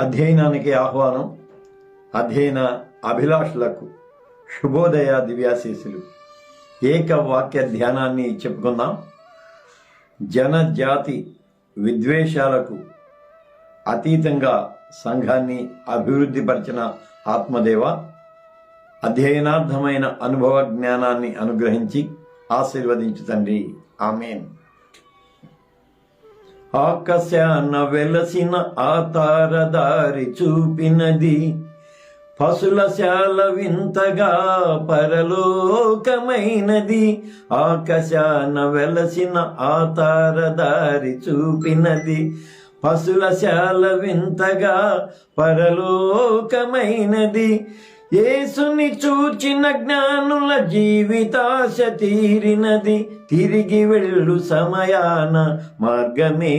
అధ్యయనానికి ఆహ్వానం. అధ్యయన అభిలాషులకు శుభోదయ దివ్యాశీస్సులు. ఏక వాక్య ధ్యానాన్ని చెప్పుకుందాం. జనజాతి విద్వేషాలకు అతీతంగా సంఘాన్ని అభివృద్ధిపరిచిన ఆత్మదేవ, అధ్యయనార్థమైన అనుభవ జ్ఞానాన్ని అనుగ్రహించి ఆశీర్వదించు తండ్రి. ఆమేన్. ఆకాశాన వెలసిన ఆతారదారి చూపినది, పశులశాల వింతగా పరలోకమైనది. ఆకాశాన వెలసిన ఆతారదారి చూపినది, పశులశాల వింతగా పరలోకమైనది. యేసుని చూచిన జ్ఞానుల జీవితాశ తీరినది, తిరిగి వెళ్ళు సమయాన మార్గమే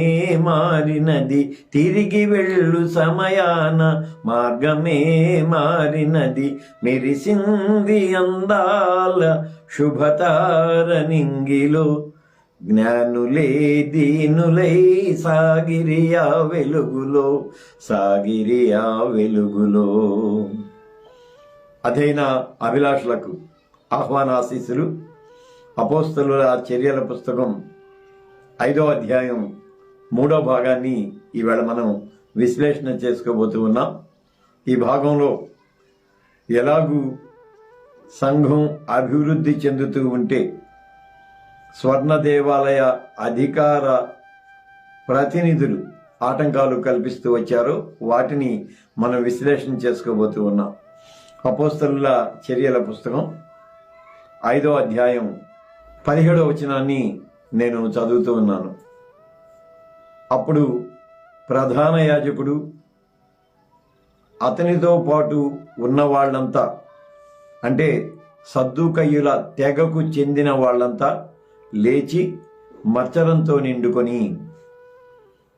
మారినది. తిరిగి వెళ్ళు సమయాన మార్గమే మారినది. మెరిసింది అందాల శుభతార నింగిలో, జ్ఞానులే దీనులై సాగిరియా వెలుగులో, సాగిరియా వెలుగులో. అధ్యయన అభిలాషులకు ఆహ్వానాశీస్సులు. అపోస్తలుల చర్యల పుస్తకం 5వ అధ్యాయం 3వ భాగాన్ని ఈవేళ మనం విశ్లేషణ చేసుకోబోతూ ఉన్నాం. ఈ భాగంలో ఎలాగూ సంఘం అభివృద్ధి చెందుతూ ఉంటే స్వర్ణ దేవాలయ అధికార ప్రతినిధులు ఆటంకాలు కల్పిస్తూ వచ్చారో వాటిని మనం విశ్లేషణ చేసుకోబోతూ ఉన్నాం. అపోస్తలుల చర్యల పుస్తకం 5వ అధ్యాయం 17వ వచనాన్ని నేను చదువుతూ ఉన్నాను. అప్పుడు ప్రధాన యాజకుడు అతనితో పాటు ఉన్న వాళ్ళంతా, అంటే సద్దూకయ్యుల తెగకు చెందిన వాళ్ళంతా లేచి మచ్చరంతో నిండుకొని,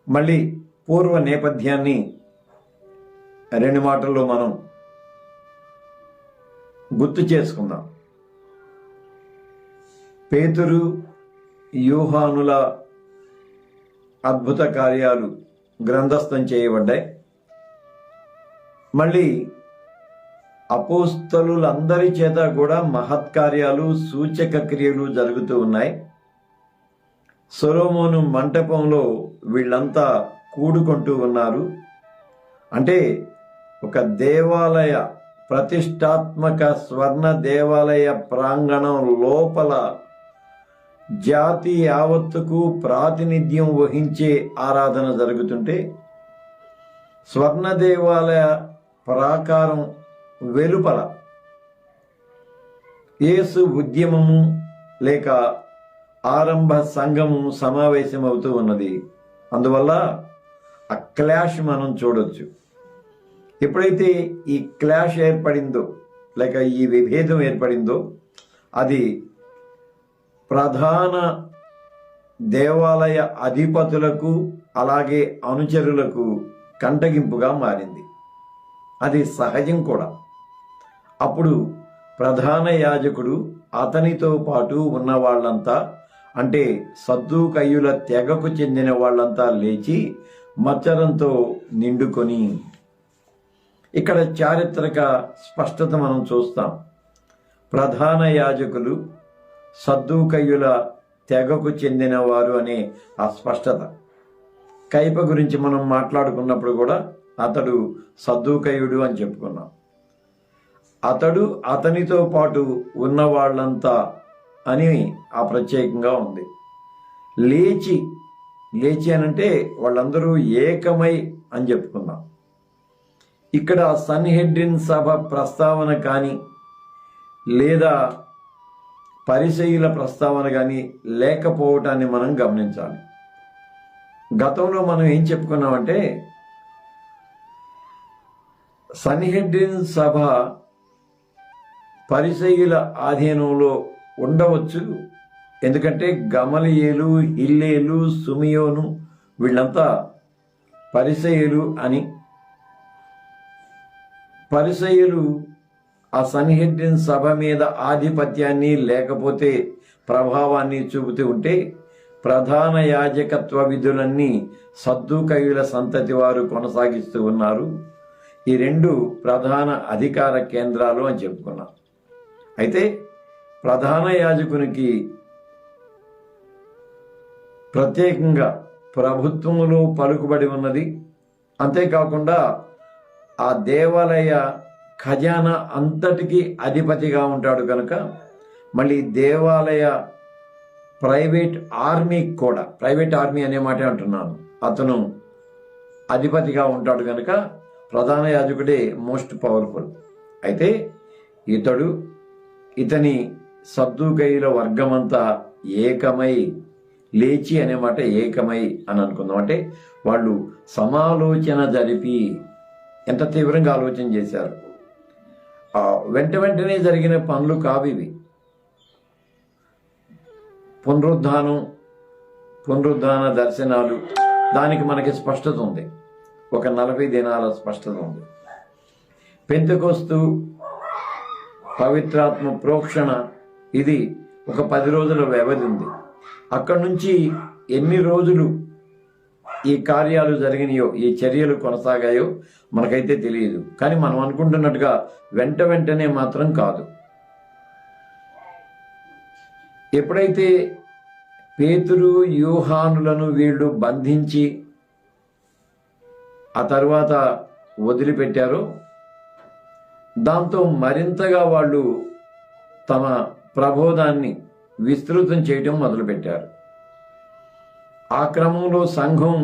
మళ్ళీ పూర్వ నేపథ్యాన్ని 2 మాటల్లో మనం గుర్తు చేసుకుందాం. పేతురు, యోహానుల అద్భుత కార్యాలు గ్రంథస్థం చేయబడ్డాయి. మళ్ళీ అపోస్తలులందరి చేత కూడా మహత్కార్యాలు, సూచక క్రియలు జరుగుతూ ఉన్నాయి. సొలొమోను మంటపంలో వీళ్ళంతా కూడుకుంటూ ఉన్నారు. అంటే ఒక దేవాలయ, ప్రతిష్టాత్మక స్వర్ణ దేవాలయ ప్రాంగణం లోపల జాతి యావత్తుకు ప్రాతినిధ్యం వహించే ఆరాధన జరుగుతుంటే, స్వర్ణ దేవాలయ ప్రాకారం వెలుపల యేసు ఉద్యమము లేక ఆరంభ సంఘము సమావేశమవుతూ ఉన్నది. అందువల్ల ఆ క్లాష్ మనం చూడొచ్చు. ఎప్పుడైతే ఈ క్లాష్ ఏర్పడిందో లేక ఈ విభేదం ఏర్పడిందో, అది ప్రధాన దేవాలయ అధిపతులకు అలాగే అనుచరులకు కంటగింపుగా మారింది. అది సహజం కూడా. అప్పుడు ప్రధాన యాజకుడు అతనితో పాటు ఉన్న వాళ్ళంతా, అంటే సద్దూకయ్యుల తెగకు చెందిన వాళ్ళంతా లేచి మచ్చరంతో నిండుకొని, ఇక్కడ చారిత్రక స్పష్టత మనం చూస్తాం. ప్రధాన యాజకులు సద్దూకయ్యుల తెగకు చెందిన వారు అనే ఆ స్పష్టత. కైప గురించి మనం మాట్లాడుకున్నప్పుడు కూడా అతడు సద్దూకయ్యుడు అని చెప్పుకున్నాం. అతడు, అతనితో పాటు ఉన్న వాళ్ళంతా అని ఆ ప్రత్యేకంగా ఉంది. లేచి అనంటే వాళ్ళందరూ ఏకమై అని చెప్పుకున్నాం. ఇక్కడ సన్హెడ్రిన్ సభ ప్రస్తావన కానీ లేదా పరిసయ్యుల ప్రస్తావన కానీ లేకపోవటాన్ని మనం గమనించాలి. గతంలో మనం ఏం చెప్పుకున్నామంటే, సన్హెడ్రిన్ సభ పరిసయ్యుల ఆధీనంలో ఉండవచ్చు. ఎందుకంటే గమలియేలు, హిల్లేలు, సుమియోను వీళ్ళంతా పరిసయ్యులు అని. పరిసయ్యులు ఆ సన్హెడ్రిన్ సభ మీద ఆధిపత్యాన్ని లేకపోతే ప్రభావాన్ని చూపుతూ ఉంటే, ప్రధాన యాజకత్వ విధులన్నీ సద్దూకయుల సంతతి వారు కొనసాగిస్తూ ఉన్నారు. ఈ రెండు ప్రధాన అధికార కేంద్రాలు అని చెప్పుకున్నాం. అయితే ప్రధాన యాజకునికి ప్రత్యేకంగా ప్రభుత్వములో పలుకుబడి ఉన్నది. అంతేకాకుండా ఆ దేవాలయ ఖజానా అంతటికి అధిపతిగా ఉంటాడు కనుక మళ్ళీ దేవాలయ ప్రైవేట్ ఆర్మీ అనే మాట అంటున్నాను, అతను అధిపతిగా ఉంటాడు కనుక ప్రధాన యాజకుడే మోస్ట్ పవర్ఫుల్. అయితే ఇతని సద్దూకయుల వర్గమంతా ఏకమై, లేచి అనే మాట ఏకమై అని అనుకుందాం. అంటే వాళ్ళు సమాలోచన జరిపి ఎంత తీవ్రంగా ఆలోచన చేశారు. వెంటనే జరిగిన పనులు కావివి. పునరుద్ధాన దర్శనాలు, దానికి మనకి స్పష్టత ఉంది, ఒక 40 దినాల స్పష్టత ఉంది. పెంతెకొస్తు పవిత్రాత్మ ప్రోక్షణ, ఇది ఒక 10 రోజుల వ్యవధి ఉంది. అక్కడి నుంచి ఎన్ని రోజులు ఈ కార్యాలు జరిగినాయో, ఈ చర్యలు కొనసాగాయో మనకైతే తెలియదు. కానీ మనం అనుకుంటున్నట్టుగా వెంటనే మాత్రం కాదు. ఎప్పుడైతే పేతురు యోహానులను వీళ్ళు బంధించి ఆ తర్వాత వదిలిపెట్టారో, దాంతో మరింతగా వాళ్ళు తమ ప్రబోధాన్ని విస్తృతం చేయటం మొదలుపెట్టారు. ఆ క్రమంలో సంఘం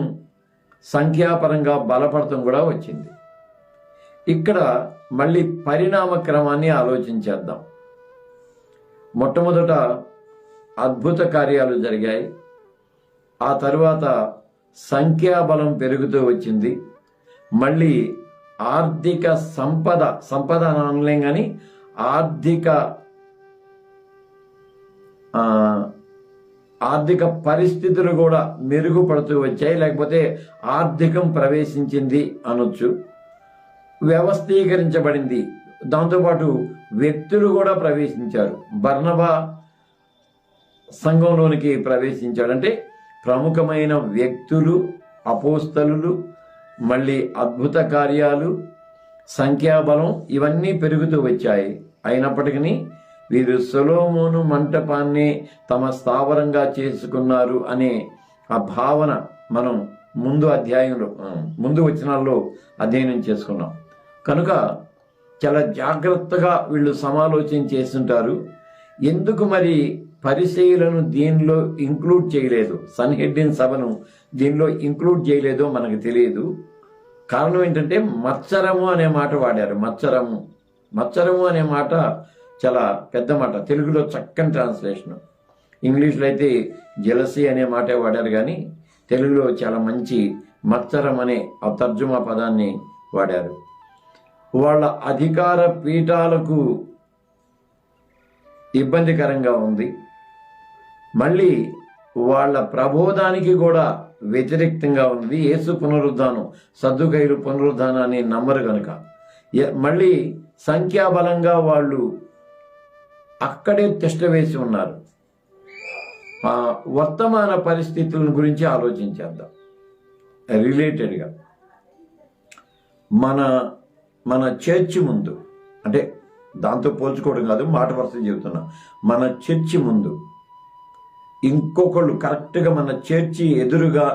సంఖ్యాపరంగా బలపడటం కూడా వచ్చింది. ఇక్కడ మళ్ళీ పరిణామ క్రమాన్ని ఆలోచించేద్దాం. మొట్టమొదట అద్భుత కార్యాలు జరిగాయి. ఆ తర్వాత సంఖ్యాబలం పెరుగుతూ వచ్చింది. మళ్ళీ ఆర్థిక సంపద అనలేం కానీ ఆర్థిక పరిస్థితులు కూడా మెరుగుపడుతూ వచ్చాయి, లేకపోతే ఆర్థికం ప్రవేశించింది అనొచ్చు. వ్యవస్థీకరించబడింది. దాంతోపాటు వ్యక్తులు కూడా ప్రవేశించారు. బర్నబా సంఘంలోనికి ప్రవేశించాడు. అంటే ప్రముఖమైన వ్యక్తులు, అపోస్తలులు, మళ్ళీ అద్భుత కార్యాలు, సంఖ్యాబలం ఇవన్నీ పెరుగుతూ వచ్చాయి. అయినప్పటికీ వీరు సొలొమోను మంటపాన్ని తమ స్థావరంగా చేసుకున్నారు అనే ఆ భావన మనం ముందు వచనాల్లో అధ్యయనం చేసుకున్నాం. కనుక చాలా జాగ్రత్తగా వీళ్ళు సమాలోచన చేస్తుంటారు. ఎందుకు మరి పరిసయ్యులను దీనిలో ఇంక్లూడ్ చేయలేదు, సన్హెడ్రిన్ సభను దీనిలో ఇంక్లూడ్ చేయలేదో మనకు తెలియదు. కారణం ఏంటంటే మత్సరము అనే మాట వాడారు. మత్సరము అనే మాట చాలా పెద్ద మాట. తెలుగులో చక్కని ట్రాన్స్లేషన్. ఇంగ్లీష్లో అయితే జెలసీ అనే మాటే వాడారు, కానీ తెలుగులో చాలా మంచి మత్సరం అనే ఆ తర్జుమా పదాన్ని వాడారు. వాళ్ళ అధికార పీఠాలకు ఇబ్బందికరంగా ఉంది. మళ్ళీ వాళ్ళ ప్రబోధానికి కూడా వ్యతిరేక్తంగా ఉంది. యేసు పునరుద్ధానం, సద్దూకయులు పునరుద్ధానాన్ని నమ్మరు కనుక మళ్ళీ సంఖ్యాబలంగా వాళ్ళు అక్కడే తిష్టవేసి ఉన్నారు. వర్తమాన పరిస్థితుల గురించి ఆలోచించేద్దాం. రిలేటెడ్గా మన చర్చి ముందు, అంటే దాంతో పోల్చుకోవడం కాదు, మాట వరుస చెబుతున్నా, మన చర్చి ముందు ఇంకొకళ్ళు కరెక్ట్గా మన చర్చి ఎదురుగా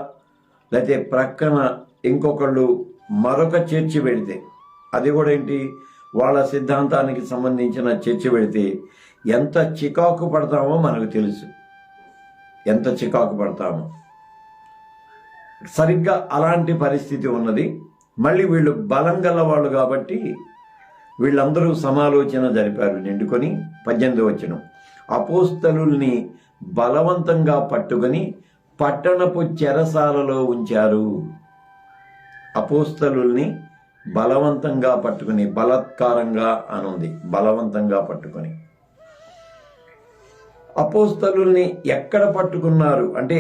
లేకపోతే ప్రక్కన ఇంకొకళ్ళు మరొక చర్చి పెడితే, అది కూడా ఏంటి, వాళ్ళ సిద్ధాంతానికి సంబంధించిన చర్చి పెడితే ఎంత చికాకు పడతామో మనకు తెలుసు. ఎంత చికాకు పడతామో. సరిగ్గా అలాంటి పరిస్థితి ఉన్నది. మళ్ళీ వీళ్ళు బలం గల వాళ్ళు కాబట్టి వీళ్ళందరూ సమాలోచన జరిపారు. నిండుకొని 18వ వచనం, అపోస్తలుల్ని బలవంతంగా పట్టుకొని పట్టణపు చెరసాలలో ఉంచారు. అపోస్తలుల్ని బలవంతంగా పట్టుకుని, బలాత్కారంగా అనుంది, బలవంతంగా పట్టుకొని. అపోస్తలుల్ని ఎక్కడ పట్టుకున్నారు అంటే,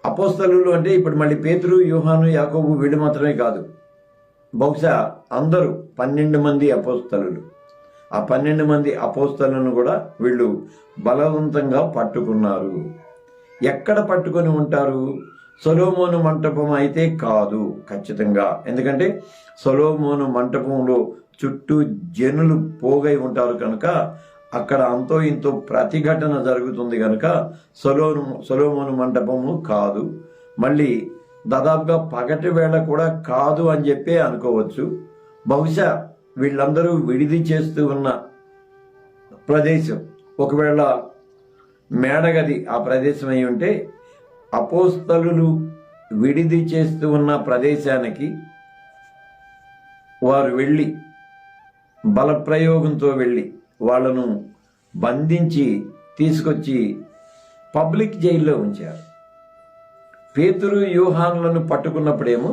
అపోస్తలులు అంటే ఇప్పుడు మళ్ళీ పేతురు, యోహాను, యాకోబు వీళ్ళు మాత్రమే కాదు, బహుశా అందరూ 12 మంది అపోస్తలులు. ఆ 12 మంది అపోస్తలను కూడా వీళ్ళు బలవంతంగా పట్టుకున్నారు. ఎక్కడ పట్టుకొని ఉంటారు? సొలొమోను మంటపం అయితే కాదు ఖచ్చితంగా. ఎందుకంటే సొలొమోను మంటపంలో చుట్టూ జనులు పోగై ఉంటారు కనుక అక్కడ అంతో ఇంతో ప్రతిఘటన జరుగుతుంది కనుక సొలొమోను మంటపము కాదు. మళ్ళీ దాదాపుగా పగటి వేళ కూడా కాదు అని చెప్పి అనుకోవచ్చు. బహుశా వీళ్ళందరూ విడిది చేస్తూ ఉన్న ప్రదేశం ఒకవేళ మేడగది ఆ ప్రదేశం అయి ఉంటే, అపోస్తలులు విడిది చేస్తూ ఉన్న ప్రదేశానికి వారు వెళ్ళి బలప్రయోగంతో వెళ్ళి వాళ్ళను బంధించి తీసుకొచ్చి పబ్లిక్ జైల్లో ఉంచారు. పేతురు యోహానులను పట్టుకున్నప్పుడేమో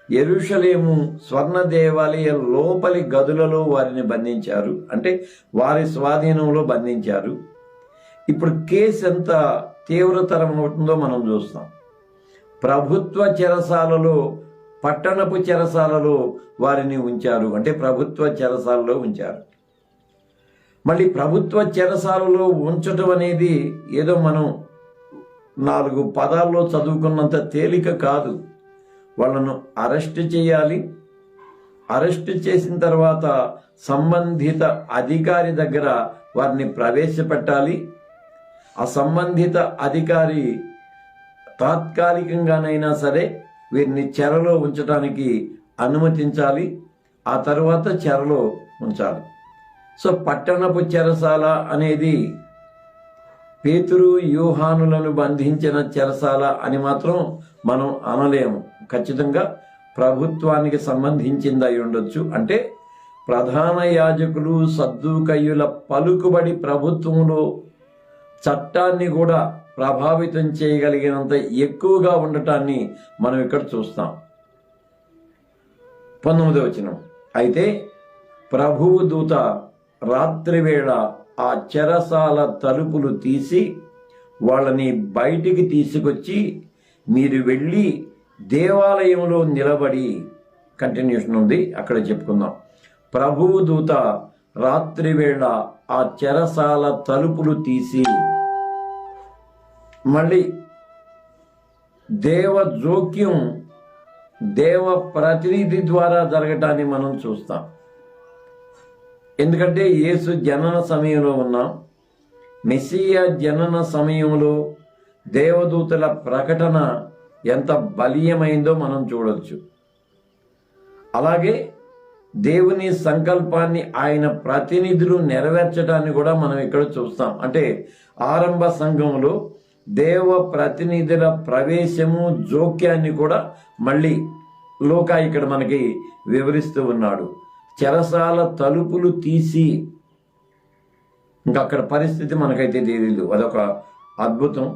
యెరూషలేము స్వర్ణ దేవాలయ లోపలి గదులలో వారిని బంధించారు, అంటే వారి స్వాధీనంలో బంధించారు. ఇప్పుడు కేసు ఎంత తీవ్రతరం అవుతుందో మనం చూస్తాం. ప్రభుత్వ చెరసాలలో, పట్టణపు చెరసాలలో వారిని ఉంచారు, అంటే ప్రభుత్వ చెరసాలలో ఉంచారు. మళ్ళీ ప్రభుత్వ చెరసాలలో ఉంచడం అనేది ఏదో మనం 4 పదాల్లో చదువుకున్నంత తేలిక కాదు. వాళ్ళను అరెస్ట్ చేయాలి. అరెస్ట్ చేసిన తర్వాత సంబంధిత అధికారి దగ్గర వారిని ప్రవేశపెట్టాలి. ఆ సంబంధిత అధికారి తాత్కాలికంగానైనా సరే వీరిని చెరలో ఉంచడానికి అనుమతించాలి. ఆ తర్వాత చెరలో ఉంచాలి. సో పట్టణపు చెరసాల అనేది పేతురు యోహానులను బంధించిన చెరసాల అని మాత్రం మనం అనలేము. ఖచ్చితంగా ప్రభుత్వానికి సంబంధించింది అయి ఉండొచ్చు. అంటే ప్రధాన యాజకులు సద్దూకయ్యుల పలుకుబడి ప్రభుత్వంలో చట్టాన్ని కూడా ప్రభావితం చేయగలిగినంత ఎక్కువగా ఉండటాన్ని మనం ఇక్కడ చూస్తాం. 19వ వచనం, అయితే ప్రభువు దూత రాత్రివేళ ఆ చెరసాల తలుపులు తీసి వాళ్ళని బయటికి తీసుకొచ్చి, మీరు వెళ్ళి దేవాలయంలో నిలబడి, కంటిన్యూషన్ ఉంది అక్కడ చెప్పుకుందాం. ప్రభువు దూత రాత్రివేళ ఆ చెరసాల తలుపులు తీసి, మళ్ళీ దేవ జోక్యం దేవ ప్రతినిధి ద్వారా జరగటాన్ని మనం చూస్తాం. ఎందుకంటే యేసు జనన సమయంలో ఉన్నాం. మెస్సియా జనన సమయంలో దేవదూతల ప్రకటన ఎంత బలీయమైందో మనం చూడొచ్చు. అలాగే దేవుని సంకల్పాన్ని ఆయన ప్రతినిధులు నెరవేర్చడాన్ని కూడా మనం ఇక్కడ చూస్తాం. అంటే ఆరంభ సంఘంలో దేవ ప్రతినిధుల ప్రవేశము, జోక్యాన్ని కూడా మళ్ళీ లోకా ఇక్కడ మనకి వివరిస్తూ ఉన్నాడు. చెరసాల తలుపులు తీసి, ఇంకా అక్కడ పరిస్థితి మనకైతే తెలియదు. అదొక అద్భుతం.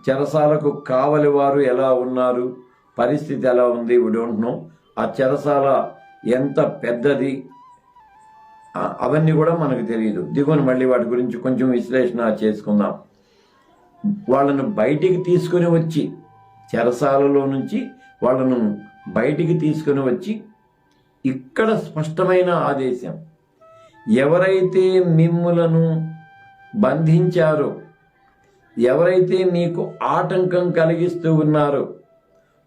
చెరసాలకు కావలి వారు ఎలా ఉన్నారు, పరిస్థితి ఎలా ఉంది, వి డోంట్ నో. ఆ చెరసాల ఎంత పెద్దది అవన్నీ కూడా మనకు తెలియదు. దిగువని మళ్ళీ వాటి గురించి కొంచెం విశ్లేషణ చేసుకుందాం. వాళ్ళను బయటికి తీసుకుని వచ్చి, చెరసాలలో నుంచి వాళ్ళను బయటికి తీసుకుని వచ్చి, ఇక్కడ స్పష్టమైన ఆదేశం, ఎవరైతే మిమ్ములను బంధించారో, ఎవరైతే మీకు ఆటంకం కలిగిస్తూ ఉన్నారో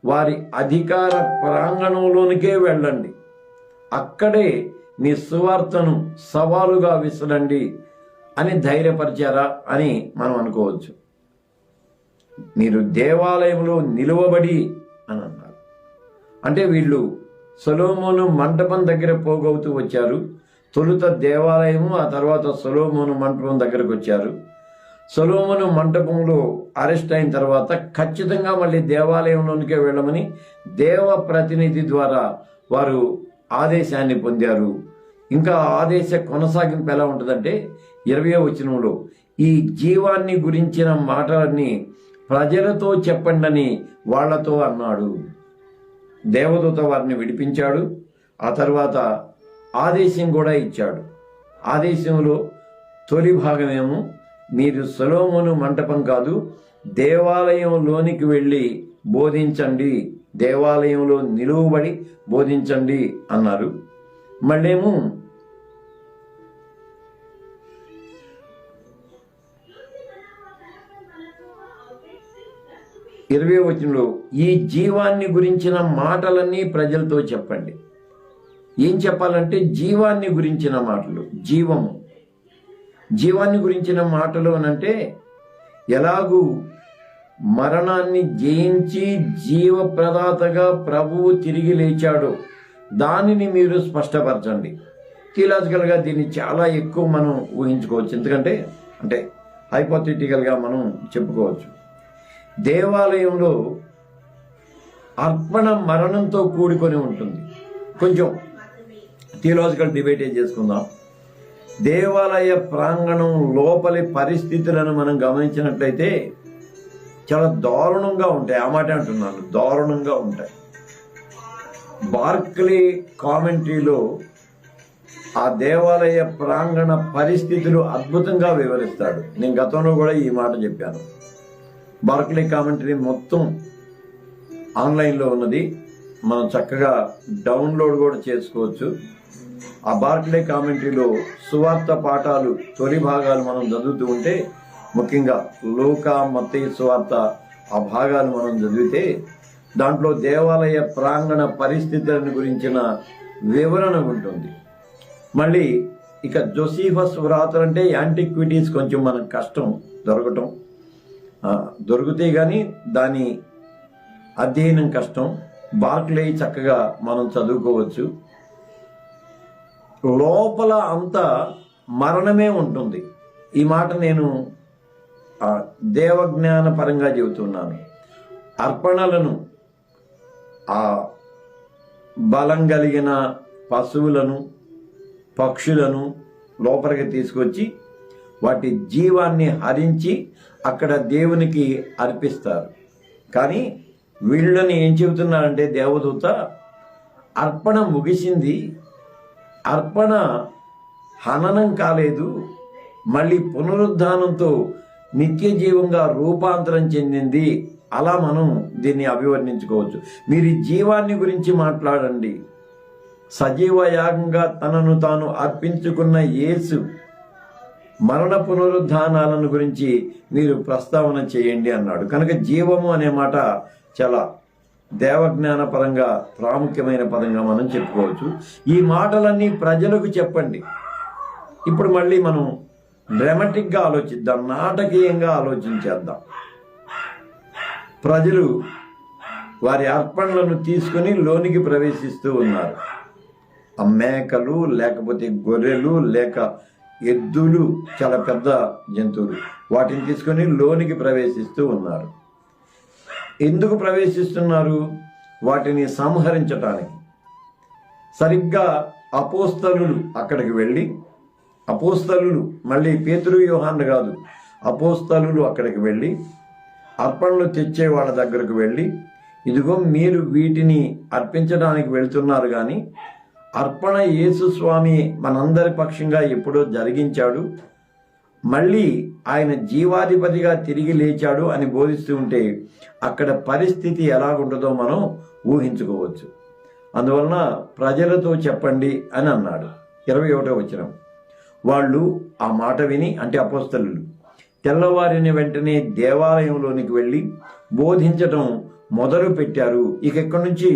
వారి అధికార ప్రాంగణంలోనికే వెళ్ళండి, అక్కడే మీ సువార్తను సవాలుగా విసరండి అని ధైర్యపరిచారా అని మనం అనుకోవచ్చు. మీరు దేవాలయంలో నిలువబడి అని అన్నారు. అంటే వీళ్ళు సొలొమోను మంటపం దగ్గర పోగవుతూ వచ్చారు. తొలుత దేవాలయము, ఆ తర్వాత సొలొమోను మంటపం దగ్గరకు వచ్చారు. సొలొమోను మంటపంలో అరెస్ట్ అయిన తర్వాత ఖచ్చితంగా మళ్ళీ దేవాలయంలోనికే వెళ్ళమని దేవ ప్రతినిధి ద్వారా వారు ఆదేశాన్ని పొందారు. ఇంకా ఆదేశ కొనసాగింపు ఎలా ఉంటుందంటే 20వ వచనంలో, ఈ జీవాన్ని గురించిన మాటలన్నీ ప్రజలతో చెప్పండని వాళ్లతో అన్నాడు. దేవదూత వారిని విడిపించాడు. ఆ తర్వాత ఆదేశం కూడా ఇచ్చాడు. ఆదేశంలో తొలి భాగమేమో, మీరు సొలొమోను మంటపం కాదు, దేవాలయంలోనికి వెళ్ళి బోధించండి, దేవాలయంలో నిలువబడి బోధించండి అన్నారు. మళ్ళేమో 20వ వచనంలో ఈ జీవాన్ని గురించిన మాటలన్నీ ప్రజలతో చెప్పండి. ఏం చెప్పాలంటే జీవాన్ని గురించిన మాటలు, జీవాన్ని గురించిన మాటలు అనంటే ఎలాగూ మరణాన్ని జయించి జీవప్రదాతగా ప్రభువు తిరిగి లేచాడో దానిని మీరు స్పష్టపరచండి. థియలాజికల్గా దీన్ని చాలా ఎక్కువ మనం ఊహించుకోవచ్చు. ఎందుకంటే హైపోథెటికల్గా మనం చెప్పుకోవచ్చు. దేవాలయంలో అర్పణ మరణంతో కూడుకొని ఉంటుంది. కొంచెం థియలాజికల్ డిబేట్ చేసుకుందాం. దేవాలయ ప్రాంగణం లోపలి పరిస్థితులను మనం గమనించినట్లయితే చాలా దారుణంగా ఉంటాయి. ఆ మాట అంటున్నాను, దారుణంగా ఉంటాయి. బార్క్లీ కామెంటరీలో ఆ దేవాలయ ప్రాంగణ పరిస్థితులు అద్భుతంగా వివరిస్తాడు. నేను గతంలో కూడా ఈ మాట చెప్పాను. బార్క్లీ కామెంటరీ మొత్తం ఆన్లైన్లో ఉన్నది, మనం చక్కగా డౌన్లోడ్ కూడా చేసుకోవచ్చు. ఆ బార్క్లీ కామెంటరీలో సువార్త పాఠాలు తొలి భాగాలు మనం చదువుతూ ఉంటే, ముఖ్యంగా లూకా మత్తయి సువార్త ఆ భాగాలు మనం చదివితే దాంట్లో దేవాలయ ప్రాంగణ పరిస్థితులను గురించిన వివరణ ఉంటుంది. మళ్ళీ ఇక జోసిఫస్ వ్రాతలు అంటే యాంటిక్విటీస్ కొంచెం మనకు కష్టం దొరకటం, దొరికితే కానీ దాని అధ్యయనం కష్టం. బార్క్లీ చక్కగా మనం చదువుకోవచ్చు. లోపల అంతా మరణమే ఉంటుంది. ఈ మాట నేను దేవజ్ఞాన పరంగా చెబుతున్నాను. అర్పణలను, ఆ బలం కలిగిన పశువులను, పక్షులను లోపలికి తీసుకొచ్చి వాటి జీవాన్ని హరించి అక్కడ దేవునికి అర్పిస్తారు. కానీ వీళ్ళని ఏం చెబుతున్నారంటే దేవదూత, అర్పణ ముగిసింది, అర్పణ హననం కాలేదు, మళ్ళీ పునరుద్ధానంతో నిత్య జీవంగా రూపాంతరం చెందింది. అలా మనం దీన్ని అభివర్ణించుకోవచ్చు. మీరు ఈ జీవాన్ని గురించి మాట్లాడండి. సజీవ యాగంగా తనను తాను అర్పించుకున్న యేసు మరణ పునరుద్ధానాలను గురించి మీరు ప్రస్తావన చేయండి అన్నాడు. కనుక జీవము అనే మాట చాలా దేవజ్ఞాన పరంగా ప్రాముఖ్యమైన పదంగా మనం చెప్పుకోవచ్చు. ఈ మాటలన్నీ ప్రజలకు చెప్పండి. ఇప్పుడు మళ్ళీ మనం డ్రామాటిక్గా ఆలోచిద్దాం, నాటకీయంగా ఆలోచించేద్దాం. ప్రజలు వారి అర్పణలను తీసుకుని లోనికి ప్రవేశిస్తూ ఉన్నారు. ఆ మేకలు, లేకపోతే గొర్రెలు, లేక ఎద్దులు, చాలా పెద్ద జంతువులు, వాటిని తీసుకొని లోనికి ప్రవేశిస్తూ ఉన్నారు. ఎందుకు ప్రవేశిస్తున్నారు? వాటిని సంహరించటానికి. సరిగ్గా అపోస్తలులు అక్కడికి వెళ్ళి, అపోస్తలులు మళ్ళీ పేతురు యోహాను కాదు, అపోస్తలులు అక్కడికి వెళ్ళి అర్పణలు తెచ్చే వాళ్ళ దగ్గరకు వెళ్ళి, ఇదిగో మీరు వీటిని అర్పించడానికి వెళ్తున్నారు, కానీ అర్పణ యేసు స్వామి మనందరి పక్షంగా ఎప్పుడో జరిగించాడు, మళ్ళీ ఆయన జీవాధిపతిగా తిరిగి లేచాడు అని బోధిస్తూ ఉంటే అక్కడ పరిస్థితి ఎలాగుంటుందో మనం ఊహించుకోవచ్చు. అందువలన ప్రజలతో చెప్పండి అని అన్నాడు. 21వ వచనం. వాళ్ళు ఆ మాట విని, అంటే అపోస్తలులు, తెల్లవారిన వెంటనే దేవాలయంలోనికి వెళ్ళి బోధించటం మొదలు పెట్టారు. ఇక ఇక్కడి నుంచి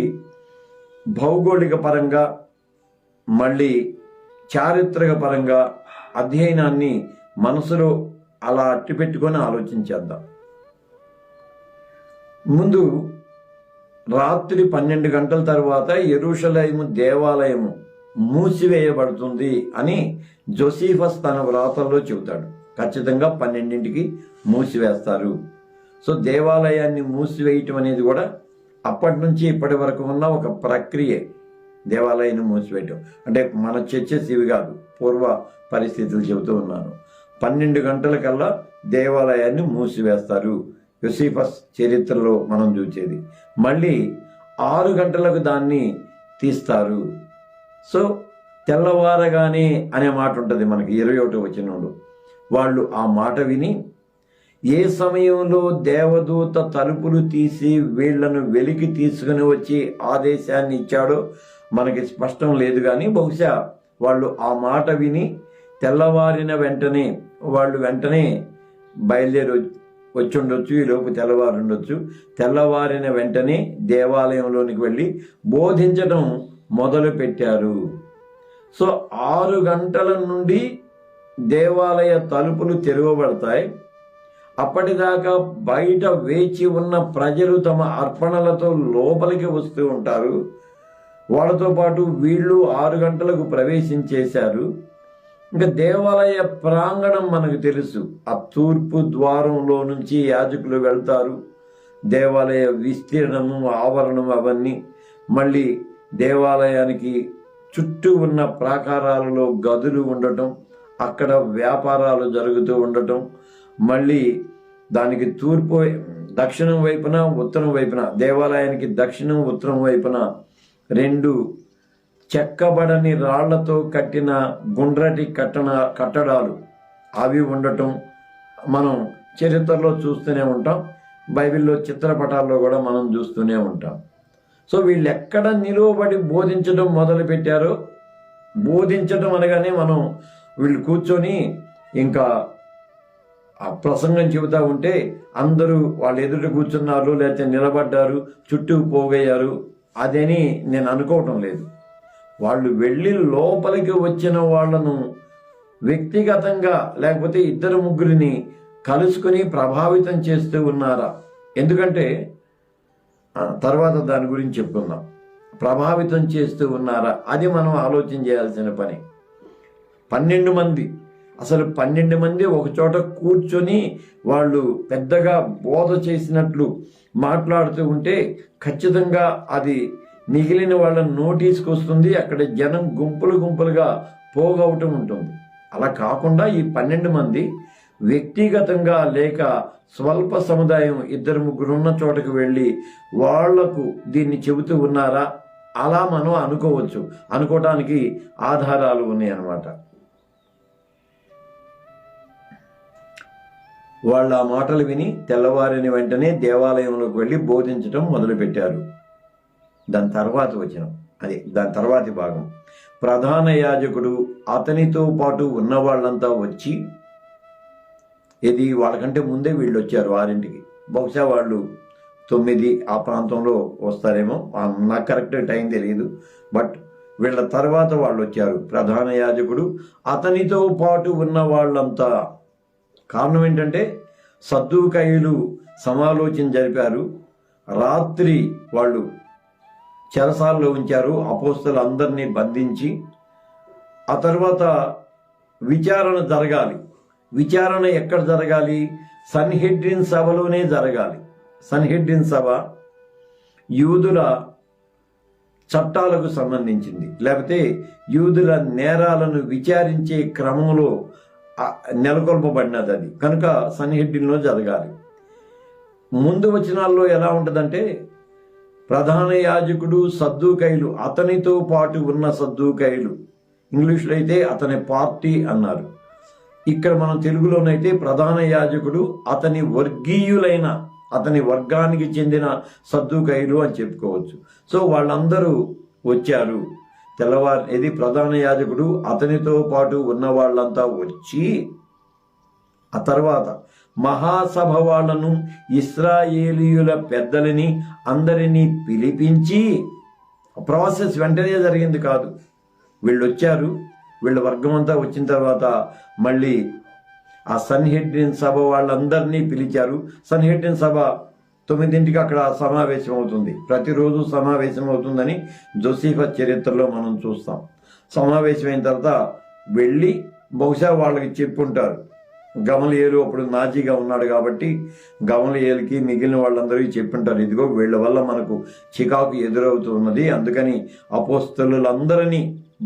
భౌగోళిక పరంగా మళ్ళీ చారిత్రక పరంగా అధ్యయనాన్ని మనసులో అలా అట్టిపెట్టుకొని ఆలోచించేద్దాం. ముందు రాత్రి 12 గంటల తర్వాత యెరూషలేము దేవాలయము మూసివేయబడుతుంది అని జోసిఫస్ తన వ్రాతల్లో చెబుతాడు. ఖచ్చితంగా 12ంటికి మూసివేస్తారు. సో దేవాలయాన్ని మూసివేయటం అనేది కూడా అప్పటి నుంచి ఇప్పటి వరకు ఉన్న ఒక ప్రక్రియ. దేవాలయాన్ని మూసివేయటం అంటే మన చర్చెస్ ఇవి కాదు, పూర్వ పరిస్థితులు చెబుతూ ఉన్నాను. 12 గంటలకల్లా దేవాలయాన్ని మూసివేస్తారు. యోసిఫస్ చరిత్రలో మనం చూసేది. మళ్ళీ 6 గంటలకు దాన్ని తీస్తారు. సో తెల్లవారగానే అనే మాట ఉంటుంది మనకి 21వ వచనంలో. వాళ్ళు ఆ మాట విని, ఏ సమయంలో దేవదూత తలుపులు తీసి వీళ్లను వెలికి తీసుకుని వచ్చి ఆదేశాన్ని ఇచ్చాడో మనకి స్పష్టం లేదు, కానీ బహుశా వాళ్ళు ఆ మాట విని తెల్లవారిన వెంటనే వాళ్ళు వెంటనే బయలుదేరి వచ్చి ఉండొచ్చు, ఈలోపు తెల్లవారు ఉండొచ్చు. తెల్లవారిన వెంటనే దేవాలయంలోనికి వెళ్ళి బోధించడం మొదలు పెట్టారు. సో 6 గంటల నుండి దేవాలయ తలుపులు తెరవబడతాయి. అప్పటిదాకా బయట వేచి ఉన్న ప్రజలు తమ అర్పణలతో లోపలికి వస్తూ ఉంటారు. వాళ్ళతో పాటు వీళ్ళు 6 గంటలకు ప్రవేశించేశారు. ఇంకా దేవాలయ ప్రాంగణం మనకు తెలుసు. ఆ తూర్పు ద్వారంలో నుంచి యాజకులు వెళ్తారు. దేవాలయ విస్తీర్ణము, ఆవరణం అవన్నీ. మళ్ళీ దేవాలయానికి చుట్టూ ఉన్న ప్రాకారాలలో గదులు ఉండటం, అక్కడ వ్యాపారాలు జరుగుతూ ఉండటం, మళ్ళీ దానికి తూర్పు దక్షిణం వైపున ఉత్తరం వైపున, దేవాలయానికి దక్షిణం ఉత్తరం వైపున 2 చెక్కబడని రాళ్లతో కట్టిన గుండ్రటి కట్టడాలు అవి ఉండటం మనం చరిత్రలో చూస్తూనే ఉంటాం. బైబిల్లో చిత్రపటాల్లో కూడా మనం చూస్తూనే ఉంటాం. సో వీళ్ళు ఎక్కడ నిలువబడి బోధించడం మొదలు పెట్టారో, బోధించడం అనగానే మనం వీళ్ళు కూర్చొని ఇంకా ఆ ప్రసంగం చెబుతూ ఉంటే అందరూ వాళ్ళ ఎదుట కూర్చున్నారు, లేకపోతే నిలబడ్డారు, చుట్టూ పోగయ్యారు, అదని నేను అనుకోవటం లేదు. వాళ్ళు వెళ్ళి లోపలికి వచ్చిన వాళ్ళను వ్యక్తిగతంగా లేకపోతే 2-3 కలుసుకుని ప్రభావితం చేస్తూ ఉన్నారా? ఎందుకంటే తర్వాత దాని గురించి చెప్పుకుందాం. ప్రభావితం చేస్తూ ఉన్నారా అది మనం ఆలోచన చేయాల్సిన పని. 12 మంది, అసలు 12 మంది ఒక చోట కూర్చొని వాళ్ళు పెద్దగా బోధ చేసినట్లు మాట్లాడుతూ ఉంటే ఖచ్చితంగా అది మిగిలిన వాళ్ళ నోటీస్కి వస్తుంది. అక్కడ జనం గుంపులు గుంపులుగా పోగవటం ఉంటుంది. అలా కాకుండా ఈ 12 మంది వ్యక్తిగతంగా లేక స్వల్ప సముదాయం 2-3 ఉన్న చోటకు వెళ్ళి వాళ్లకు దీన్ని చెబుతూ ఉన్నారా? అలా మనం అనుకోవచ్చు. అనుకోవటానికి ఆధారాలు ఉన్నాయి అన్నమాట. వాళ్ళు ఆ మాటలు విని తెల్లవారిన వెంటనే దేవాలయంలోకి వెళ్ళి బోధించడం మొదలుపెట్టారు. దాని తర్వాతి భాగం. ప్రధాన యాజకుడు అతనితో పాటు ఉన్న వాళ్ళంతా వచ్చి, ఇది వాళ్ళకంటే ముందే వీళ్ళు వచ్చారు 6ంటికి. బహుశా వాళ్ళు 9 ఆ ప్రాంతంలో వస్తారేమో, నాకు కరెక్ట్ టైం తెలియదు. బట్ వీళ్ళ తర్వాత వాళ్ళు వచ్చారు. ప్రధాన యాజకుడు అతనితో పాటు ఉన్న వాళ్ళంతా. కారణం ఏంటంటే సద్దూకయ్యులు సమాలోచన జరిపారు. రాత్రి వాళ్ళు చెరసాల్లో ఉంచారు అపోస్తలులందరినీ బంధించి. ఆ తర్వాత విచారణ జరగాలి. విచారణ ఎక్కడ జరగాలి? సన్హెడ్రిన్ సభలోనే జరగాలి. సన్హెడ్రిన్ సభ యూదుల చట్టాలకు సంబంధించింది, లేకపోతే యూదుల నేరాలను విచారించే క్రమంలో నెలకొల్పబడినది అది. కనుక సన్హెడ్రిన్లో జరగాలి. ముందు వచనాల్లో ఎలా ఉంటుందంటే ప్రధాన యాజకుడు సద్దూకయ్యులు, అతనితో పాటు ఉన్న సద్దూకయ్యులు. ఇంగ్లీష్లో అయితే అతని పార్టీ అన్నారు. ఇక్కడ మనం తెలుగులోనైతే ప్రధాన యాజకుడు అతని వర్గీయులైన, అతని వర్గానికి చెందిన సద్దూకయ్యులు అని చెప్పుకోవచ్చు. సో వాళ్ళందరూ వచ్చారు. ఇది ప్రధాన యాజకుడు అతనితో పాటు ఉన్న వాళ్ళంతా వచ్చి, ఆ తర్వాత మహాసభ వాళ్ళను, ఇశ్రాయేలీయుల పెద్దలని అందరినీ పిలిపించి, ప్రాసెస్ వెంటనే జరిగింది కాదు. వీళ్ళు వచ్చారు, వీళ్ళ వర్గం అంతా వచ్చిన తర్వాత మళ్ళీ ఆ సన్హెడ్రిన్ సభ వాళ్ళందరినీ పిలిచారు. సన్హెడ్రిన్ సభ 9ంటికి అక్కడ సమావేశం అవుతుంది. ప్రతిరోజు సమావేశం అవుతుందని జోసిఫస్ చరిత్రలో మనం చూస్తాం. సమావేశమైన తర్వాత వెళ్ళి బహుశా వాళ్ళకి చెప్పుంటారు. గమలీయేలు అప్పుడు నాజీగా ఉన్నాడు కాబట్టి గమలీయేలుకి మిగిలిన వాళ్ళందరికీ చెప్పుంటారు, ఇదిగో వీళ్ళ వల్ల మనకు చికాకు ఎదురవుతున్నది, అందుకని అపోస్తలులందరినీ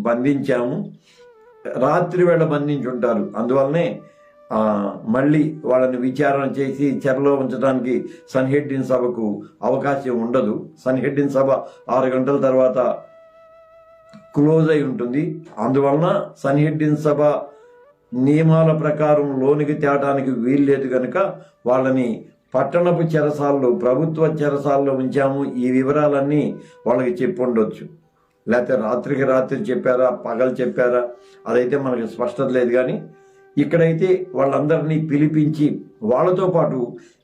బంధించాము. రాత్రి వేళ బంధించుంటారు. అందువల్లనే మళ్ళీ వాళ్ళని విచారణ చేసి చెరలో ఉంచడానికి సన్హెడ్రిన్ సభకు అవకాశం ఉండదు. సన్హెడ్రిన్ సభ 6 గంటల తర్వాత క్లోజ్ అయి ఉంటుంది. అందువలన సన్హెడ్రిన్ సభ నియమాల ప్రకారం లోనికి తేవడానికి వీల్లేదు కనుక వాళ్ళని పట్టణపు చెరసాల్లో, ప్రభుత్వ చెరసాల్లో ఉంచాము. ఈ వివరాలన్నీ వాళ్ళకి చెప్పి ఉండొచ్చు. లేకపోతే రాత్రికి రాత్రి చెప్పారా, పగలు చెప్పారా, అదైతే మనకి స్పష్టత లేదు. కానీ ఇక్కడైతే వాళ్ళందరినీ పిలిపించి వాళ్ళతో పాటు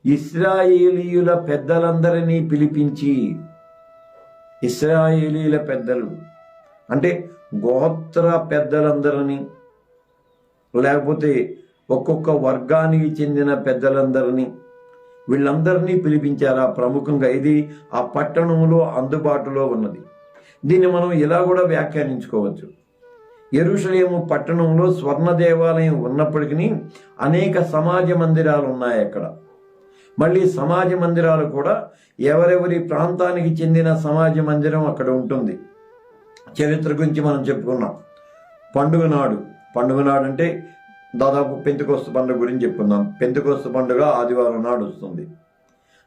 ఇశ్రాయేలీయుల పెద్దలందరినీ పిలిపించి, ఇశ్రాయేలీల పెద్దలు అంటే గోత్ర పెద్దలందరినీ, లేకపోతే ఒక్కొక్క వర్గానికి చెందిన పెద్దలందరినీ, వీళ్ళందరినీ పిలిపించారా ప్రముఖంగా. ఇది ఆ పట్టణంలో అందుబాటులో ఉన్నది. దీన్ని మనం ఇలా కూడా వ్యాఖ్యానించుకోవచ్చు. యెరూషలేము పట్టణంలో స్వర్ణ దేవాలయం ఉన్నప్పటికీ అనేక సమాజ మందిరాలు ఉన్నాయి అక్కడ. మళ్ళీ సమాజ మందిరాలు కూడా ఎవరెవరి ప్రాంతానికి చెందిన సమాజ మందిరం అక్కడ ఉంటుంది. చరిత్ర గురించి మనం చెప్పుకున్నాం. పండుగ నాడు అంటే దాదాపు పెంతెకొస్తు పండుగ గురించి చెప్పుకుందాం. పెంతెకొస్తు పండుగ ఆదివారం నాడు వస్తుంది.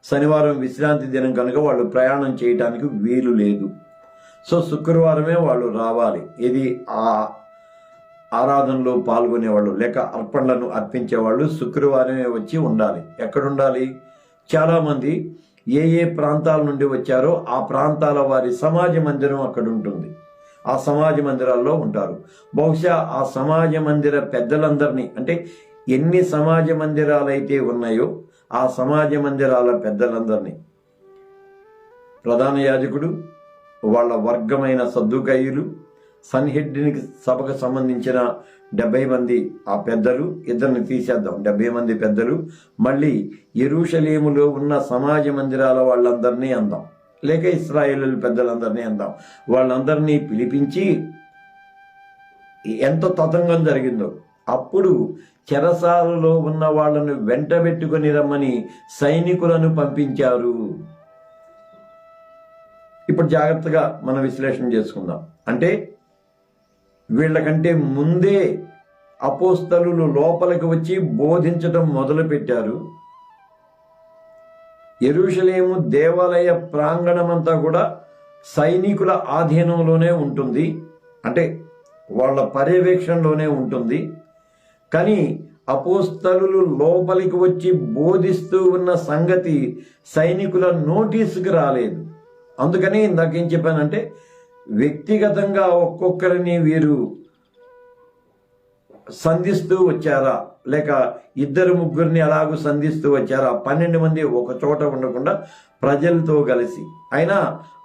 శనివారం విశ్రాంతి దినం కనుక వాళ్ళు ప్రయాణం చేయడానికి వీలు లేదు. సో శుక్రవారమే వాళ్ళు రావాలి. ఇది ఆ ఆరాధనలో పాల్గొనేవాళ్ళు లేక అర్పణలను అర్పించేవాళ్ళు శుక్రవారమే వచ్చి ఉండాలి. ఎక్కడుండాలి? చాలామంది ఏ ప్రాంతాల నుండి వచ్చారో ఆ ప్రాంతాల వారి సమాజ మందిరం అక్కడ ఉంటుంది. ఆ సమాజ మందిరాల్లో ఉంటారు. బహుశా ఆ సమాజ మందిర పెద్దలందరినీ, అంటే ఎన్ని సమాజ మందిరాలు అయితే ఉన్నాయో ఆ సమాజ మందిరాల పెద్దలందరినీ, ప్రధాన యాజకుడు, వాళ్ళ వర్గమైన సద్దూకయ్యులు, సన్హెడ్రిన్ సభకు సంబంధించిన 70 మంది ఆ పెద్దలు, ఇద్దరిని తీసేద్దాం 70 మంది పెద్దలు, మళ్ళీ యెరూషలేములో ఉన్న సమాజ మందిరాల వాళ్ళందరినీ అందాం, లేక ఇశ్రాయేలు పెద్దలందరినీ అందాం. వాళ్ళందరినీ పిలిపించి ఎంత తతంగం జరిగిందో. అప్పుడు చెరసాలలో ఉన్న వాళ్ళను వెంటబెట్టుకొని రమ్మని సైనికులను పంపించారు. ఇప్పుడు జాగ్రత్తగా మనం విశ్లేషణ చేసుకుందాం. అంటే వీళ్ళకంటే ముందే అపోస్తలులు లోపలికి వచ్చి బోధించడం మొదలుపెట్టారు. యెరూషలేము దేవాలయ ప్రాంగణమంతా కూడా సైనికుల ఆధీనంలోనే ఉంటుంది, అంటే వాళ్ళ పర్యవేక్షణలోనే ఉంటుంది. కానీ అపోస్తలులు లోపలికి వచ్చి బోధిస్తూ ఉన్న సంగతి సైనికుల నోటీసుకు రాలేదు. అందుకని ఇందాకేం చెప్పానంటే వ్యక్తిగతంగా ఒక్కొక్కరిని వీరు సంధిస్తూ వచ్చారా, లేక 2-3 అలాగూ సంధిస్తూ వచ్చారా? 12 మంది ఒక చోట ఉండకుండా ప్రజలతో కలిసి. అయినా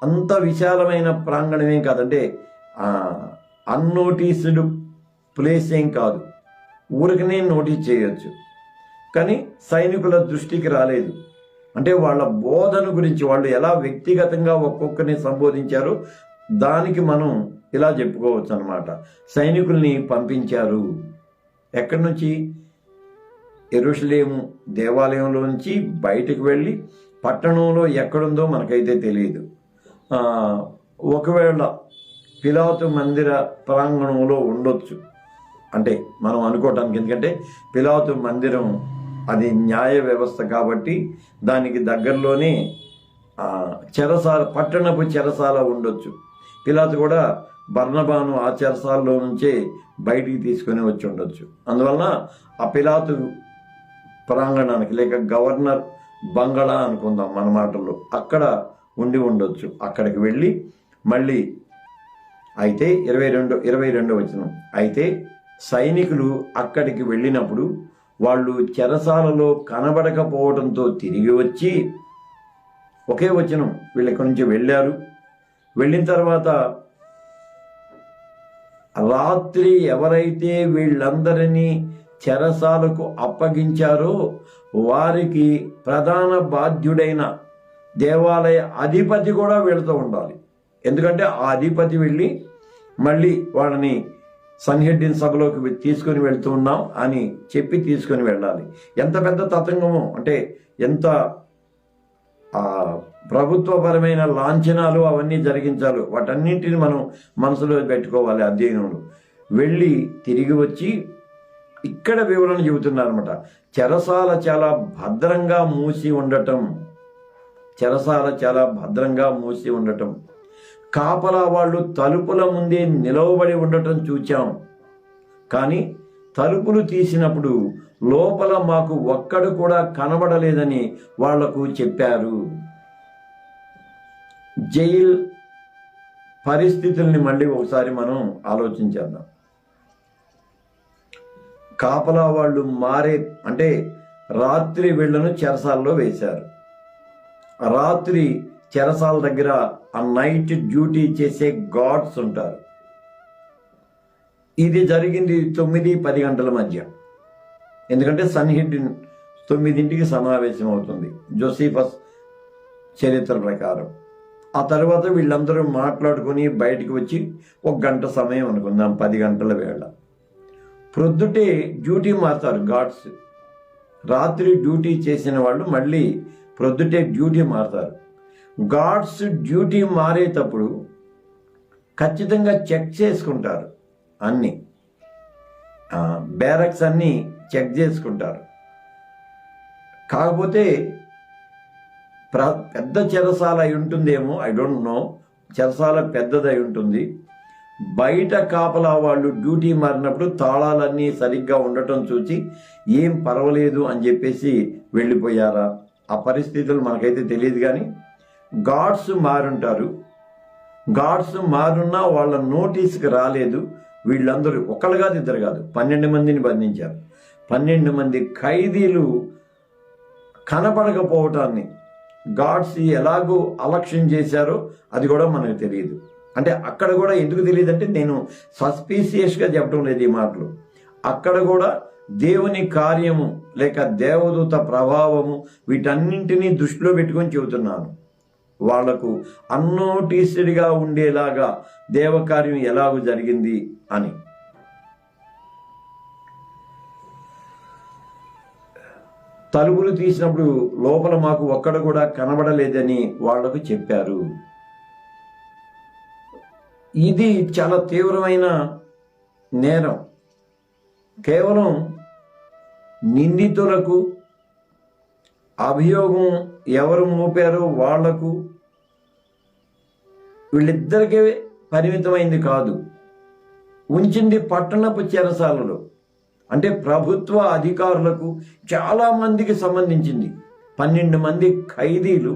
అంత విశాలమైన ప్రాంగణమే కాదంటే అన్నోటీస్డ్ ప్లేస్ ఏం కాదు, ఊరికనే నోటీస్ చేయొచ్చు. కానీ సైనికుల దృష్టికి రాలేదు. అంటే వాళ్ళ బోధన గురించి వాళ్ళు ఎలా వ్యక్తిగతంగా ఒక్కొక్కరిని సంబోధించారో దానికి మనం ఇలా చెప్పుకోవచ్చు అన్నమాట. సైనికుల్ని పంపించారు. ఎక్కడి నుంచి? యెరూషలేము దేవాలయంలో నుంచి బయటకు వెళ్ళి పట్టణంలో ఎక్కడుందో మనకైతే తెలియదు. ఒకవేళ పిలాతు మందిర ప్రాంగణంలో ఉండొచ్చు అంటే మనం అనుకోవటానికి. ఎందుకంటే పిలాతు మందిరం అది న్యాయ వ్యవస్థ కాబట్టి దానికి దగ్గరలోనే చెరసాల, పట్టణపు చెరసాల ఉండొచ్చు. పిలాతు కూడా బర్నబాను ఆ చెరసాలలో నుంచే బయటికి తీసుకొని వచ్చి ఉండొచ్చు. అందువలన ఆ పిలాతు ప్రాంగణానికి, లేక గవర్నర్ బంగళా అనుకుందాం మన మాటల్లో, అక్కడ ఉండి ఉండొచ్చు. అక్కడికి వెళ్ళి మళ్ళీ అయితే 22 వచనం, అయితే సైనికులు అక్కడికి వెళ్ళినప్పుడు వాళ్ళు చెరసాలలో కనబడకపోవడంతో తిరిగి వచ్చి, ఒకే వచనం, వీళ్ళు ఇక్కడి నుంచి వెళ్ళారు. వెళ్ళిన తర్వాత రాత్రి ఎవరైతే వీళ్ళందరినీ చెరసాలకు అప్పగించారో వారికి ప్రధాన బాధ్యుడైన దేవాలయ అధిపతి కూడా వీళ్ళతో ఉండాలి. ఎందుకంటే ఆ అధిపతి వెళ్ళి మళ్ళీ వాళ్ళని సన్హెడ్రిన్ సభలోకి తీసుకొని వెళ్తూ ఉన్నాం అని చెప్పి తీసుకొని వెళ్ళాలి. ఎంత పెద్ద తతంగమో, అంటే ఎంత ప్రభుత్వపరమైన లాంఛనాలు అవన్నీ జరిగించాలి. వాటన్నింటిని మనం మనసులో పెట్టుకోవాలి అధ్యయనంలో. వెళ్ళి తిరిగి వచ్చి ఇక్కడ వివరణ చెబుతున్నారన్నమాట. చెరసాల చాలా భద్రంగా మూసి ఉండటం, చెరసాల చాలా భద్రంగా మూసి ఉండటం, కాపలా వాళ్ళు తలుపుల ముందే నిలవబడి ఉండటం చూచాం. కానీ తలుపులు తీసినప్పుడు లోపల మాకు ఒక్కడు కూడా కనబడలేదని వాళ్లకు చెప్పారు. జైల్ పరిస్థితుల్ని మళ్ళీ ఒకసారి మనం ఆలోచించేద్దాం. కాపలా వాళ్ళు అంటే రాత్రి వీళ్ళను చెరసాల్లో వేశారు. రాత్రి చెరసాల దగ్గర ఆ నైట్ డ్యూటీ చేసే గార్డ్స్ ఉంటారు. ఇది జరిగింది 9-10 గంటల మధ్య. ఎందుకంటే సన్హెడ్రిన్ 9ంటికి సమావేశం అవుతుంది జోసిఫస్ చరిత్ర ప్రకారం. ఆ తర్వాత వీళ్ళందరూ మాట్లాడుకుని బయటికి వచ్చి 1 గంట సమయం అనుకుందాం, 10 గంటల వేళ. ప్రొద్దుటే డ్యూటీ మారుతారు గార్డ్స్. రాత్రి డ్యూటీ చేసిన వాళ్ళు మళ్ళీ ప్రొద్దుటే డ్యూటీ మారుతారు. గార్డ్స్ డ్యూటీ మారేటప్పుడు ఖచ్చితంగా చెక్ చేసుకుంటారు. అన్నీ బ్యారక్స్ అన్నీ చెక్ చేసుకుంటారు. కాకపోతే పెద్ద చెరసాల అయి ఉంటుందేమో, ఐ డోంట్ నో, చెరసాల పెద్దదై ఉంటుంది. బయట కాపలా వాళ్ళు డ్యూటీ మారినప్పుడు తాళాలన్నీ సరిగ్గా ఉండటం చూసి ఏం పర్వాలేదు అని చెప్పేసి వెళ్ళిపోయారా, ఆ పరిస్థితులు మనకైతే తెలియదు. కానీ గార్డ్స్ మారుంటారు. గార్డ్స్ మారున్నా వాళ్ళ నోటీస్కి రాలేదు. వీళ్ళందరూ ఒకళ్ళు కాదు, ఇద్దరు కాదు, 12 మందిని బంధించారు. 12 మంది ఖైదీలు కనపడకపోవటాన్ని గాడ్స్ ఎలాగో అలక్ష్యం చేశారో అది కూడా మనకు తెలియదు. అంటే అక్కడ కూడా ఎందుకు తెలియదు అంటే, నేను సస్పీషియస్గా చెప్పడం లేదు ఈ మాటలు. అక్కడ కూడా దేవుని కార్యము లేక దేవదూత ప్రభావము వీటన్నింటినీ దృష్టిలో పెట్టుకొని చెబుతున్నాను. వాళ్లకు అన్నోటీస్డ్గా ఉండేలాగా దేవకార్యం ఎలాగో జరిగింది అని. తలుపులు తీసినప్పుడు లోపల మాకు ఒక్కడ కూడా కనబడలేదని వాళ్లకు చెప్పారు. ఇది చాలా తీవ్రమైన నేరం. కేవలం నిందితులకు, అభియోగం ఎవరు మోపారో వాళ్లకు, వీళ్ళిద్దరికే పరిమితమైంది కాదు. ఉంచింది పట్టణపు చెరసాలలో, అంటే ప్రభుత్వ అధికారులకు చాలా మందికి సంబంధించింది. 12 మంది ఖైదీలు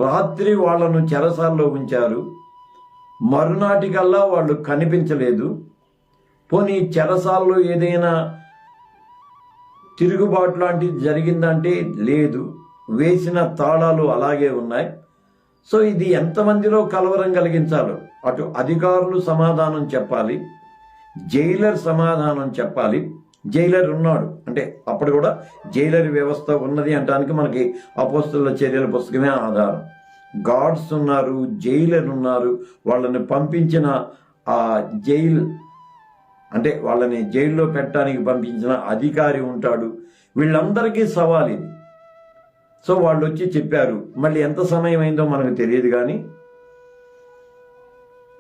రాత్రి వాళ్లను చెరసాల్లో ఉంచారు. మరునాటికల్లా వాళ్ళు కనిపించలేదు. పోనీ చెరసాల్లో ఏదైనా తిరుగుబాటు లాంటిది జరిగిందంటే లేదు, వేసిన తాళాలు అలాగే ఉన్నాయి. సో ఇది ఎంతమందిలో కలవరం కలిగించాలో అటు అధికారులు సమాధానం చెప్పాలి, జైలర్ సమాధానం చెప్పాలి. జైలర్ ఉన్నాడు అంటే అప్పుడు కూడా జైలర్ వ్యవస్థ ఉన్నది అంటానికి మనకి అపోస్తలుల చర్యల పుస్తకమే ఆధారం. గార్డ్స్ ఉన్నారు, జైలర్ ఉన్నారు, వాళ్ళని పంపించిన ఆ జైల్ అంటే వాళ్ళని జైల్లో పెట్టడానికి పంపించిన అధికారి ఉంటాడు. వీళ్ళందరికీ సవాల్ ఇది. సో వాళ్ళు వచ్చి చెప్పారు. మళ్ళీ ఎంత సమయం అయిందో మనకు తెలియదు, కానీ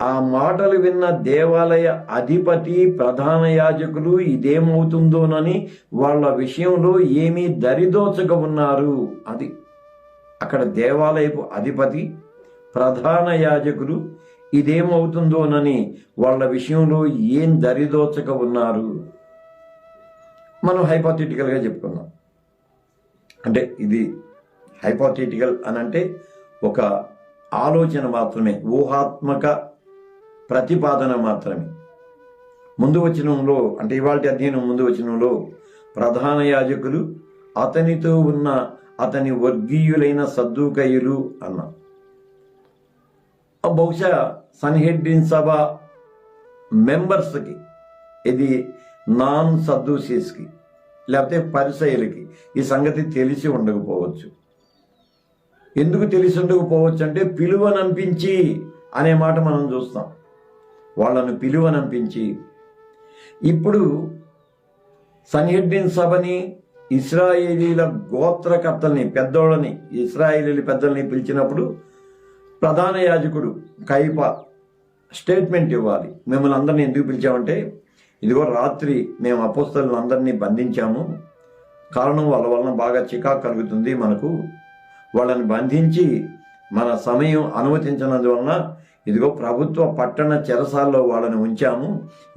ఆ మాటలు విన్న దేవాలయ అధిపతి, ప్రధాన యాజకులు ఇదేమవుతుందోనని వాళ్ళ విషయంలో ఏమీ దరిదోచక ఉన్నారు. అది అక్కడ దేవాలయపు అధిపతి, ప్రధాన యాజకులు ఇదేమవుతుందోనని వాళ్ళ విషయంలో ఏం దరిదోచక ఉన్నారు. మనం హైపోథెటికల్గా చెప్పుకున్నాం. అంటే ఇది హైపోథెటికల్ అని అంటే ఒక ఆలోచన మాత్రమే, ఊహాత్మక ప్రతిపాదన మాత్రమే. ముందు వచనంలో అంటే ఇవాళ అధ్యయనం ముందు వచనంలో ప్రధాన యాజకులు, అతనితో ఉన్న అతని వర్గీయులైన సద్దూకయ్యులు అన్న. బహుశా సన్హెడ్రిన్ సభ మెంబర్స్కి, ఇది నాన్ సద్దూసీస్కి లేకపోతే పరిసయ్యులకి ఈ సంగతి తెలిసి ఉండకపోవచ్చు. ఎందుకు తెలిసి ఉండకపోవచ్చు అంటే, పిలువనంపించి అనే మాట మనం చూస్తాం. వాళ్ళను పిలువనంపించి. ఇప్పుడు సన్హెడ్రిన్ సభని, ఇశ్రాయేలీల గోత్రకర్తల్ని, పెద్దోళ్ళని, ఇశ్రాయేలీల పెద్దల్ని పిలిచినప్పుడు ప్రధాన యాజకుడు కయప స్టేట్మెంట్ ఇవ్వాలి. మిమ్మల్ని అందరినీ ఎందుకు పిలిచామంటే, ఇదిగో రాత్రి మేము అపోస్తలులను అందరినీ బంధించాము, కారణం వాళ్ళ వలన బాగా చికాకు కలుగుతుంది మనకు, వాళ్ళని బంధించి మన సమయం అనుమతించినందువలన ఇదిగో ప్రభుత్వ పట్టణ చెరసాల్లో వాళ్ళని ఉంచాము,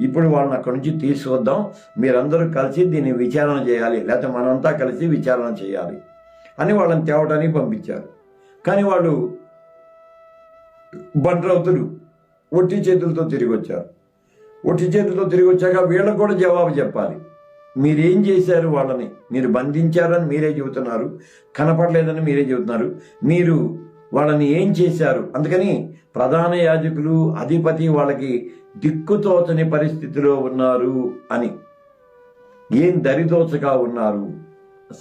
ఇప్పుడు వాళ్ళని అక్కడి నుంచి తీసుకొద్దాం, మీరందరూ కలిసి దీన్ని విచారణ చేయాలి, లేకపోతే మనంతా కలిసి విచారణ చేయాలి అని వాళ్ళని తేవటానికి పంపించారు. కానీ వాళ్ళు బండ్రవుతులు ఒట్టి చేతులతో తిరిగి వచ్చారు. ఒట్టి చేతులతో తిరిగి వచ్చాక వీళ్ళకు కూడా జవాబు చెప్పాలి. మీరేం చేశారు, వాళ్ళని మీరు బంధించారని మీరే చెబుతున్నారు, కనపడలేదని మీరే చెబుతున్నారు, మీరు వాళ్ళని ఏం చేశారు? అందుకని ప్రధాన యాజకులు, అధిపతి వాళ్ళకి దిక్కుతోచని పరిస్థితిలో ఉన్నారు అని, ఏం దరిదోచగా ఉన్నారు.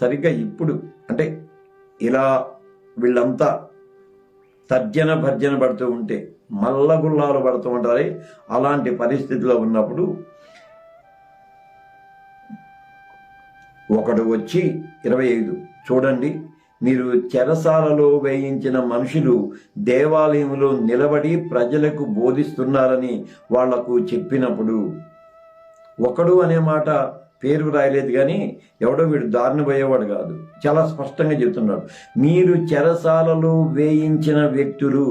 సరిగ్గా ఇప్పుడు అంటే ఇలా వీళ్ళంతా తర్జన భర్జన పడుతూ ఉంటే, మల్లగుల్లాలు పడుతూ ఉంటారు. అలాంటి పరిస్థితిలో ఉన్నప్పుడు ఒకడు వచ్చి 25 చూడండి, మీరు చెరసాలలో వేయించిన మనుషులు దేవాలయంలో నిలబడి ప్రజలకు బోధిస్తున్నారని వాళ్లకు చెప్పినప్పుడు, ఒకడు అనే మాట పేరు రాయలేదు కానీ ఎవడో వీడు దారిని పోయేవాడు కాదు, చాలా స్పష్టంగా చెప్తున్నాడు. మీరు చెరసాలలో వేయించిన వ్యక్తులు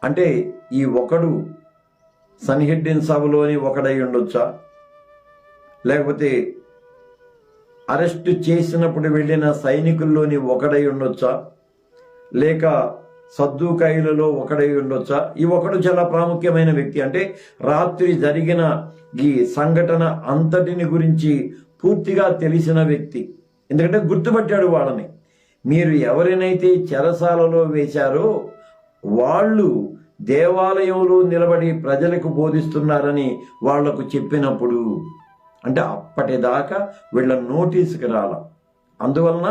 అంటే ఈ ఒకడు సన్హెడ్డిన్ సభలోని ఒకడై ఉండొచ్చా, లేకపోతే అరెస్ట్ చేసినప్పుడు వెళ్ళిన సైనికుల్లోని ఒకడై ఉండొచ్చా, లేక సద్దూకాయులలో ఒకడై ఉండొచ్చా? ఈ ఒకడు చాలా ప్రాముఖ్యమైన వ్యక్తి. అంటే రాత్రి జరిగిన ఈ సంఘటన అంతటిని గురించి పూర్తిగా తెలిసిన వ్యక్తి, ఎందుకంటే గుర్తుపట్టాడు వాళ్ళని. మీరు ఎవరినైతే చెరసాలలో వేశారో వాళ్ళు దేవాలయంలో నిలబడి ప్రజలకు బోధిస్తున్నారని వాళ్లకు చెప్పినప్పుడు, అంటే అప్పటిదాకా వీళ్ళ నోటీసుకి రాల, అందువలన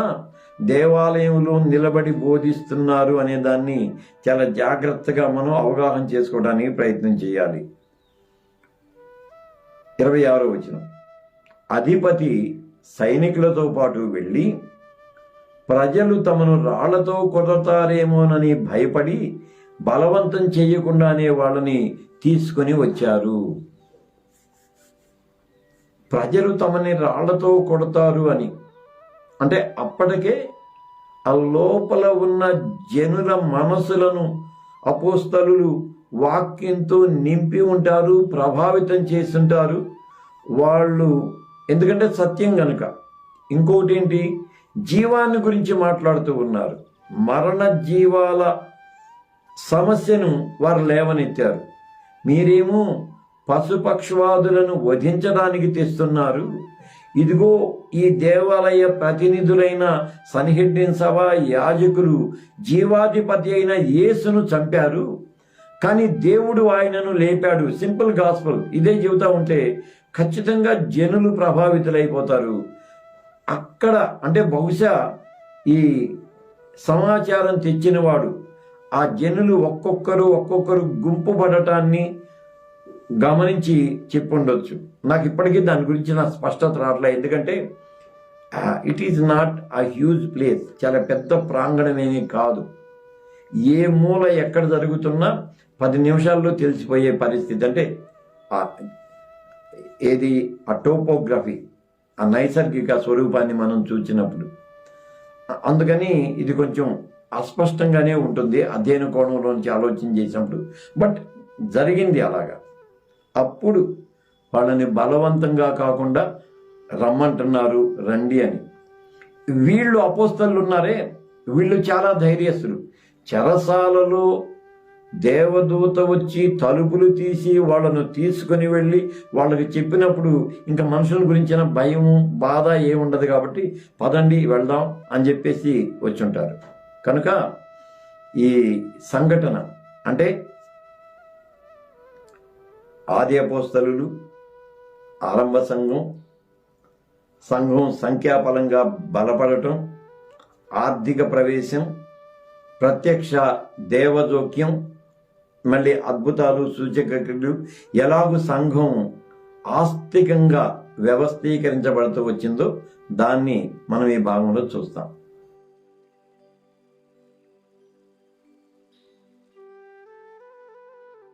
దేవాలయంలో నిలబడి బోధిస్తున్నారు అనే దాన్ని చాలా జాగ్రత్తగా మనం అవగాహన చేసుకోవడానికి ప్రయత్నం చేయాలి. 26వ వచనం, అధిపతి సైనికులతో పాటు వెళ్ళి ప్రజలు తమను రాళ్లతో కొడతారేమోనని భయపడి బలవంతం చేయకుండానే వాళ్ళని తీసుకొని వచ్చారు. ప్రజలు తమని రాళ్లతో కొడతారు అని అంటే అప్పటికే ఆ లోపల ఉన్న జనుల మనసులను అపోస్తలులు వాక్యంతో నింపి ఉంటారు, ప్రభావితం చేస్తుంటారు వాళ్ళు. ఎందుకంటే సత్యం గనుక. ఇంకొకటి ఏంటి, జీవాన్ని గురించి మాట్లాడుతూ ఉన్నారు. మరణ జీవాల సమస్యను వారు లేవనెత్తారు. మీరేమో పశుపక్షవాదులను వధించడానికి తెస్తున్నారు, ఇదిగో ఈ దేవాలయ ప్రతినిధులైన సన్హెడ్రిన్ సభ యాజకులు జీవాధిపతి అయిన యేసును చంపారు, కానీ దేవుడు ఆయనను లేపాడు. సింపుల్ గాస్పల్ ఇదే చెబుతా ఉంటే ఖచ్చితంగా జనులు ప్రభావితులైపోతారు. అక్కడ అంటే బహుశా ఈ సమాచారం తెచ్చినవాడు ఆ జనులు ఒక్కొక్కరు గుంపు పడటాన్ని గమనించి చెప్పుండొచ్చు. నాకు ఇప్పటికీ దాని గురించి నా స్పష్టత రావట్లేదు. ఎందుకంటే it is not a huge place, చాలా పెద్ద ప్రాంగణమేమీ కాదు. ఏ మూల ఎక్కడ జరుగుతున్నా 10 నిమిషాల్లో తెలిసిపోయే పరిస్థితి. అంటే ఏది ఆ టోపోగ్రఫీ, ఆ నైసర్గిక స్వరూపాన్ని మనం చూసినప్పుడు. అందుకని ఇది కొంచెం అస్పష్టంగానే ఉంటుంది అధ్యయన కోణంలోంచి ఆలోచన చేసినప్పుడు. బట్ జరిగింది అలాగా. అప్పుడు వాళ్ళని బలవంతంగా కాకుండా రమ్మంటున్నారు, రండి అని. వీళ్ళు అపోస్తలులు ఉన్నారే, వీళ్ళు చాలా ధైర్యస్తులు. చెరసాలలో దేవదూత వచ్చి తలుపులు తీసి వాళ్ళను తీసుకుని వెళ్ళి వాళ్ళకి చెప్పినప్పుడు ఇంకా మనుషుల గురించిన భయము బాధ ఏముండదు కాబట్టి పదండి వెళ్దాం అని చెప్పేసి వచ్చుంటారు. కనుక ఈ సంఘటన అంటే ఆది అపోస్తలులు, ఆరంభ సంఘం సంఖ్యాబలంగా బలపడటం, ఆర్థిక ప్రవేశం, ప్రత్యక్ష దేవజోక్యం, మళ్ళీ అద్భుతాలు, సూచక్రియలు, ఎలాగూ సంఘం ఆస్తికంగా వ్యవస్థీకరించబడుతూ వచ్చిందో దాన్ని మనం ఈ భాగంలో చూస్తాం.